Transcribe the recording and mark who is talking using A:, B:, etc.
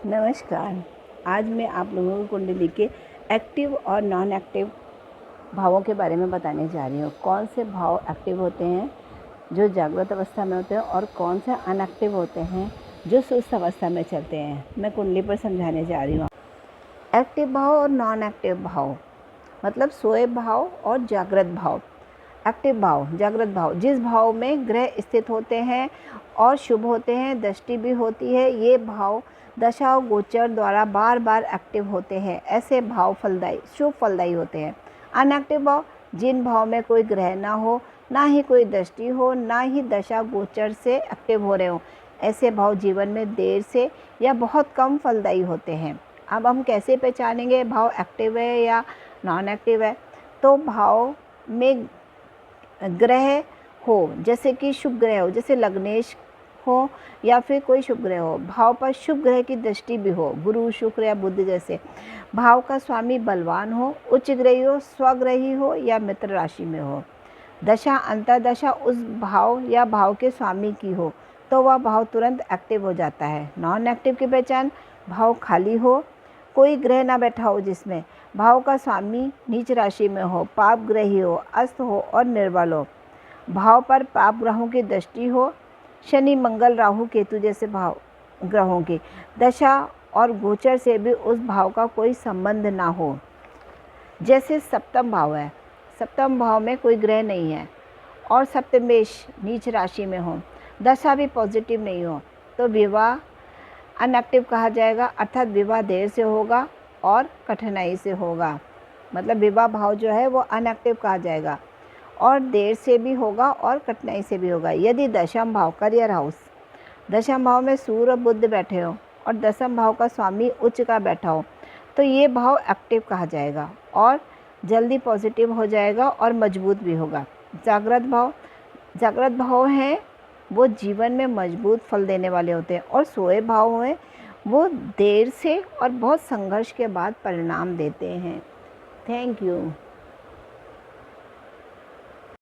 A: नमस्कार। आज मैं आप लोगों को कुंडली के एक्टिव और नॉन एक्टिव भावों के बारे में बताने जा रही हूँ। कौन से भाव एक्टिव होते हैं जो जागृत अवस्था में होते हैं और कौन से अनएक्टिव होते हैं जो सुस्त अवस्था में चलते हैं। मैं कुंडली पर समझाने जा रही हूँ। एक्टिव भाव और नॉन एक्टिव भाव मतलब सोए भाव और जागृत भाव। एक्टिव भाव, जागृत भाव, जिस भाव में ग्रह स्थित होते हैं और शुभ होते हैं, दृष्टि भी होती है, ये भाव दशा और गोचर द्वारा बार बार एक्टिव होते हैं। ऐसे भाव फलदायी, शुभ फलदायी होते हैं। अनएक्टिव भाव, जिन भाव में कोई ग्रह ना हो, ना ही कोई दृष्टि हो, ना ही दशा गोचर से एक्टिव हो रहे हो, ऐसे भाव जीवन में देर से या बहुत कम फलदायी होते हैं। अब हम कैसे पहचानेंगे भाव एक्टिव है या नॉन एक्टिव है? तो भाव में ग्रह हो, जैसे कि शुभ ग्रह हो, जैसे लग्नेश हो या फिर कोई शुभ ग्रह हो, भाव पर शुभ ग्रह की दृष्टि भी हो, गुरु शुक्र या बुध जैसे, भाव का स्वामी बलवान हो, उच्च ग्रही हो, स्वग्रही हो या मित्र राशि में हो, दशा अंतर्दशा उस भाव या भाव के स्वामी की हो, तो वह भाव तुरंत एक्टिव हो जाता है। नॉन एक्टिव की पहचान, भाव खाली हो, कोई ग्रह ना बैठा हो, जिसमें भाव का स्वामी नीच राशि में हो, पाप ग्रही हो, अस्त हो और निर्बल हो, भाव पर पाप ग्रहों की दृष्टि हो, शनि मंगल राहु केतु जैसे भाव ग्रहों की दशा और गोचर से भी उस भाव का कोई संबंध ना हो। जैसे सप्तम भाव है, सप्तम भाव में कोई ग्रह नहीं है और सप्तमेश नीच राशि में हो, दशा भी पॉजिटिव नहीं हो, तो विवाह अनएक्टिव कहा जाएगा, अर्थात विवाह देर से होगा और कठिनाई से होगा। मतलब विवाह भाव जो है वो अनएक्टिव कहा जाएगा और देर से भी होगा और कठिनाई से भी होगा। यदि दशम भाव, करियर हाउस, दशम भाव में सूर्य और बुध बैठे हो और दशम भाव का स्वामी उच्च का बैठा हो, तो ये भाव एक्टिव कहा जाएगा और जल्दी पॉजिटिव हो जाएगा और मजबूत भी होगा। जागृत भाव, जागृत भाव हैं वो जीवन में मजबूत फल देने वाले होते हैं और सोए भाव हैं वो देर से और बहुत संघर्ष के बाद परिणाम देते हैं। Thank you.